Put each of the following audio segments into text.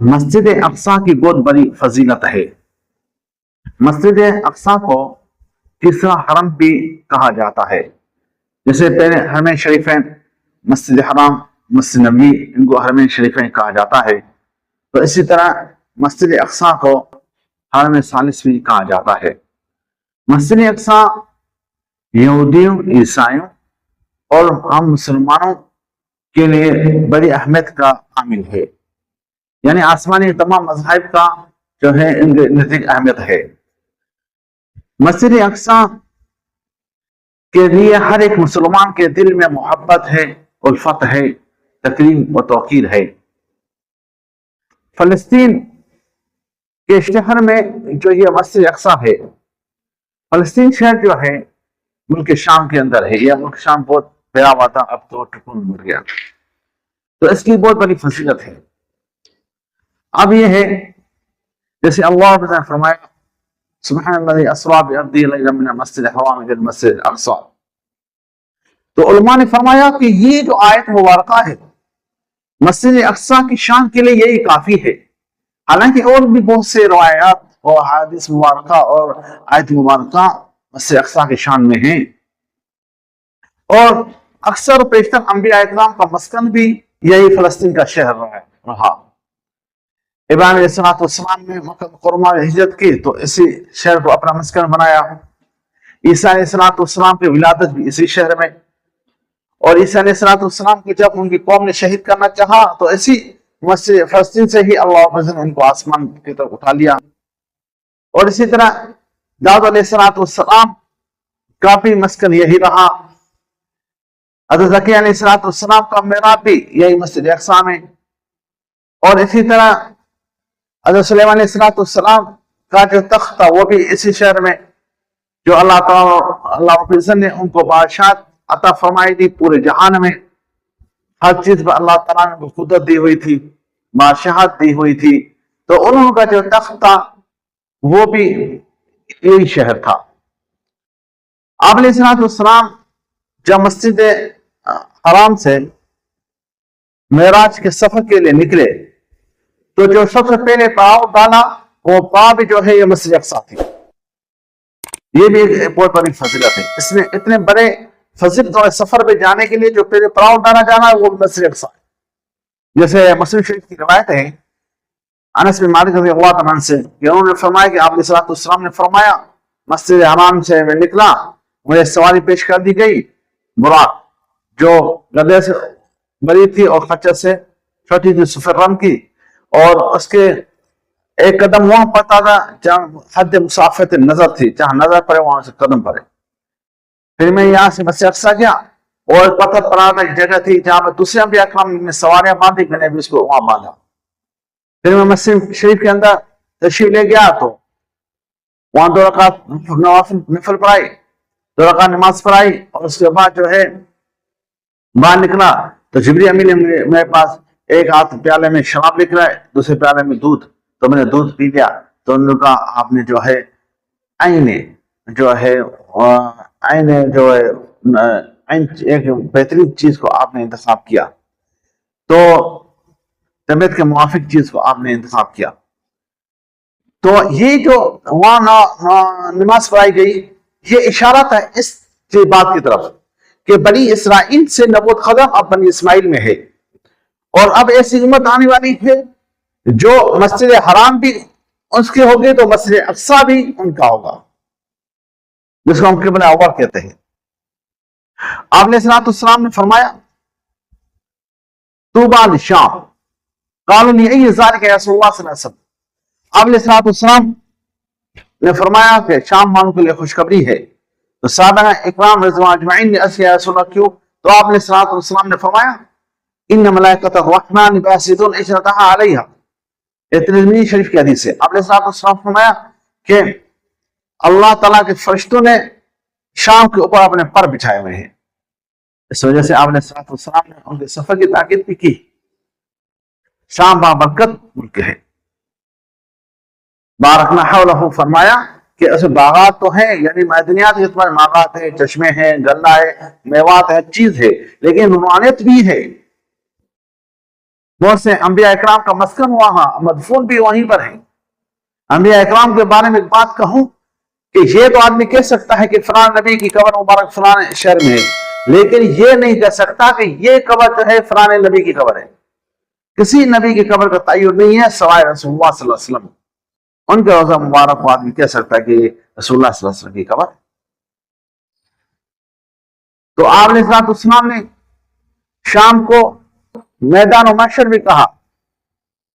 مسجد اقصی کی بہت بڑی فضیلت ہے۔ مسجد اقصی کو تیسرا حرم بھی کہا جاتا ہے، جیسے پہلے حرمین شریفین مسجد حرام، مسجد نبوی، ان کو حرمین شریفین کہا جاتا ہے، تو اسی طرح مسجد اقصی کو حرم ثالث بھی کہا جاتا ہے۔ مسجد اقصی یہودیوں، عیسائیوں اور ہم مسلمانوں کے لیے بڑی اہمیت کا حامل ہے، یعنی آسمانی تمام مذاہب کا جو ہے ان کے نزدیک اہمیت ہے۔ مسجد اقصی کے لیے ہر ایک مسلمان کے دل میں محبت ہے، الفت ہے، تکریم و توقیر ہے۔ فلسطین کے شہر میں جو یہ مسجد اقصی ہے، فلسطین شہر جو ہے ملک شام کے اندر ہے، یہ ملک شام بہت پھیلا ہوا تھا، اب تو ٹکن مر گیا، تو اس کی بہت بڑی فضیلت ہے۔ اب یہ ہے جیسے اللہ نے فرمایا سبحان الذی اسری بعبدہ لیلا من المسجد الحرام الی المسجد الاقصی، تو علماء نے فرمایا کہ یہ جو آیت مبارکہ ہے مسجد اقصی کی شان کے لیے یہی کافی ہے، حالانکہ اور بھی بہت سے روایات اور حدیث مبارکہ اور آیت مبارکہ مسجد اقصی کی شان میں ہیں، اور اکثر و بیشتر انبیاء اکرام کا مسکن بھی یہی فلسطین کا شہر رہا۔ ابراہیم علیہ السلام نے مکہ مکرمہ ہجرت کی تو اسی شہر کو اپنا مسکن بنایا، عیسیٰ علیہ السلام کی ولادت بھی اسی شہر میں، اور عیسیٰ علیہ السلام کو جب ان کی قوم نے شہید کرنا چاہا تو اسی مسجد فلسطین سے ہی اللہ عز و جل ان کو آسمان کی طرف اٹھا لیا، اور اسی طرح داؤد علیہ السلام کا بھی مسکن یہی رہا، حضرت زکریا علیہ السلام کا محراب بھی یہی مسجد اقصی میں، اور اسی طرح حضرت سلیمان علیہ السلام کا جو تخت تھا وہ بھی اسی شہر میں، جو اللہ تعالیٰ اللہ رب العزت نے ان کو بادشاہت عطا فرمائی تھی پورے جہان میں، ہر چیز پر اللہ تعالیٰ نے قدرت دی ہوئی تھی، بادشاہت دی ہوئی تھی، تو انہوں کا جو تخت تھا وہ بھی یہی شہر تھا۔ آپ علیہ السلام جب مسجد حرام سے معراج کے سفر کے لیے نکلے تو جو سب سے پہلے پاؤں ڈالا وہ پاؤں بھی جو ہے یہ مسجد اقصی تھی، یہ بھی ایک بہت بڑی فضیلت ہے۔ اس میں اتنے بڑے فضیلت اور سفر پہ جانے کے لیے جو پہلے پاؤں ڈالا جانا ہے وہ مسجد اقصی ہے، جیسے مسلم شریف کی روایت ہے انس بن مالک رضی اللہ عنہ سے کہ انہوں نے فرمایا کہ آپ علیہ السلام نے فرمایا مسجد حرام سے میں نکلا، مجھے سواری پیش کر دی گئی، براق جو گدھے سے بڑی تھی اور خچر سے چھوٹی تھی، سفید رنگ کی، اور اس کے ایک قدم وہاں پڑتا تھا جہاں حد مسافت نظر تھی، جہاں نظر پڑے وہاں سے قدم پڑے۔ پھر میں یہاں سے مسجد اقصی گیا اور پتھر پڑا تھا، ایک جگہ تھی جہاں میں دوسرے انبیاء اکرام نے سواریاں باندھی، میں نے بھی اس کو وہاں باندھا۔ پھر میں مسجد شریف کے اندر تشریف لے گیا تو وہاں 2 رکعت نفل پڑھائی، 2 رکعت نماز پڑھائی، اور اس کے بعد جو ہے باہر نکلا تو جبریل امین نے میرے پاس ایک ہاتھ پیالے میں شراب لکھ رہا ہے، دوسرے پیالے میں دودھ، تو میں نے دودھ پی لیا، تو انہوں نے کہا آپ نے جو ہے ایک بہترین چیز کو آپ نے انتخاب کیا، تو طبیعت کے موافق چیز کو آپ نے انتخاب کیا۔ تو یہ جو وہاں نماز پڑھائی گئی یہ اشارہ تھا اس بات کی طرف کہ بنی اسرائیل سے نبوت ختم اب بنی اسماعیل میں ہے، اور اب ایسی امت آنے والی ہے جو مسجد حرام بھی اس کے ہوگی تو مسجد اقصی بھی ان کا ہوگا، جس کو ہم قبلہ اول کہتے ہیں۔ آپ علیہ السلام نے فرمایا طوبیٰ للشام، قالوا لأی ذلک یا رسول اللہ صلی اللہ علیہ وسلم، آپ علیہ السلام نے فرمایا کہ شام والوں کے لیے خوشخبری ہے، تو صحابہ اکرام رضوان اجمعین نے اسے یا رسول اللہ کیوں، تو آپ علیہ السلام نے فرمایا ان ملائکۃ الرحمن باسطون اجنحتها علیہا، یہ ترمذی شریف کی حدیث ہے۔ آپ علیہ السلام نے فرمایا کہ اللہ تعالیٰ کے فرشتوں نے شام کے اوپر اپنے پر بچھائے ہوئے ہیں، اس وجہ سے آپ علیہ السلام نے ان کے سفر کی تاکید بھی کی۔ شام بابرکت ملک ہے، بارکنا حولہ، فرمایا کہ اس باغات تو ہیں، یعنی معدنیات کے اعتبار باغات ہیں، چشمے ہیں، غلہ ہے، میوات ہے، چیز ہے، لیکن روحانیت بھی ہے۔ بہت سے انبیاء اکرام کا مسکن وہاں، مدفون بھی وہیں پر ہے۔ انبیاء اکرام کے بارے میں ایک بات کہوں کہ یہ تو آدمی کہہ سکتا ہے کہ فلاں نبی کی قبر مبارک فلاں شہر میں ہے، لیکن یہ نہیں کہہ سکتا کہ یہ قبر جو ہے فلاں نبی کی قبر ہے۔ کسی نبی کی قبر کا تعین نہیں ہے سوائے رسول اللہ صلی اللہ علیہ وسلم۔ ان کے روضہ مبارک کو آدمی کہہ سکتا ہے کہ رسول اللہ صلی اللہ علیہ وسلم کی قبر ہے۔ تو آپ علیہ الصلوۃ والسلام نے شام کو میدان و محشر بھی کہا،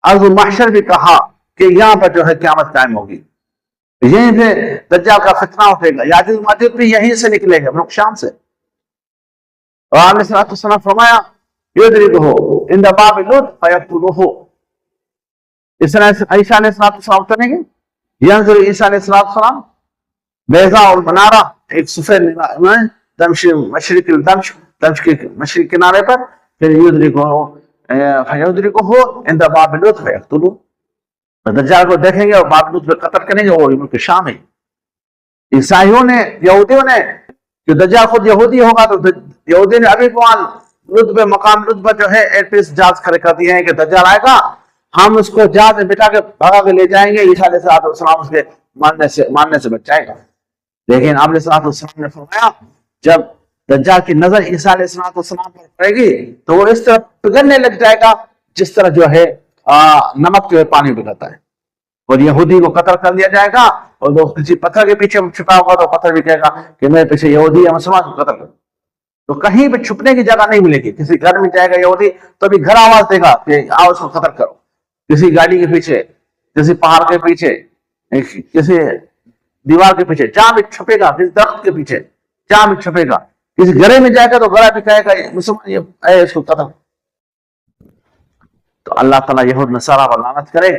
ارض و محشر بھی کہا کہ یہاں پر جو ہے قیامت قائم ہوگی، یہیں سے دجال کا فتنہ اٹھے گا، یاجوج ماجوج بھی یہیں سے نکلے گا، ملک شام سے۔ اور آپ علیہ السلام فرمایا یدرکہ عند باب لد فیقتلہ، اس طرح عیسیٰ علیہ السلام اتریں گے، ینظر عیسیٰ علیہ السلام بیضاء المنارہ، ایک سفید مشرق دمشق کے مشرق کنارے پر، پھر یدرکہ عند باب لد فیقتلہ، دجال کو دیکھیں گے اور باب لد پہ قتل کریں گے، وہ ملک شام ہے۔ عیسائیوں نے، یہودیوں نے، جو دجال خود یہودی ہوگا تو یہودی نے ابھی لد پہ مقام لد پر جو ہے ایئرپیس جہاز کھڑے کر دیے ہیں کہ دجال آئے گا، ہم اس کو جہاز میں بٹھا کے بھگا کے لے جائیں گے، عیسیٰ علیہ السلام اس کے ماننے سے بچ جائے گا۔ لیکن آپ علیہ السلام نے فرمایا جب دجال کی نظر عیسیٰ علیہ السلام پر پڑے گی تو وہ اس طرح پگھلنے لگ جائے گا جس طرح جو ہے نمک جو ہے پانی پگھلتا ہے، اور یہودی کو قتل کر دیا جائے گا، اور وہ کسی پتھر کے پیچھے چھپا ہوگا تو پتھر بھی کہے گا کہ میرے پیچھے یہودی یا مسلمان کو قتل کر۔ تو کہیں بھی چھپنے کی جگہ نہیں ملے گی، کسی گھر میں جائے گا یہودی تو بھی گھر آواز دے گا کہ آؤ اس کو قتل کرو، کسی گاڑی کے پیچھے، کسی پہاڑ کے پیچھے، کسی دیوار کے پیچھے، جہاں بھی چھپے گا، کسی درخت کے پیچھے جہاں بھی چھپے گا، کسی گھرے میں جائے گا تو گھر بھی کہے گا مسلمان یہ اے اس کو قتل۔ تو اللہ تعالیٰ یہود نصارہ پر لعنت کرے۔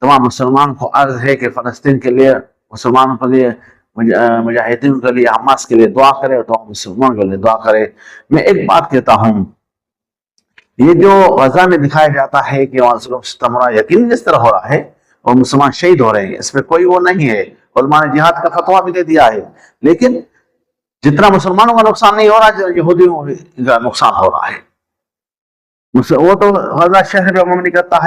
تمام مسلمان کو عرض ہے کہ فلسطین کے لیے، مسلمانوں کے لیے، مجاہدین کے لیے، حماس کے لیے دعا کرے، اور تمام مسلمانوں کے لیے دعا کرے۔ میں ایک بات کہتا ہوں، یہ جو غزہ میں دکھایا جاتا ہے کہ وہاں ظلم ستم ہو رہا ہے، یقیناً اس طرح ہو رہا ہے اور مسلمان شہید ہو رہے ہیں، اس میں کوئی وہ نہیں ہے، علماء نے جہاد کا فتویٰ بھی دے دیا ہے، لیکن جتنا مسلمانوں کا نقصان نہیں ہو رہا، یہودیوں کا نقصان ہو رہا ہے۔ وہ تو غزہ شہر پہ عموماً کرتا ہے۔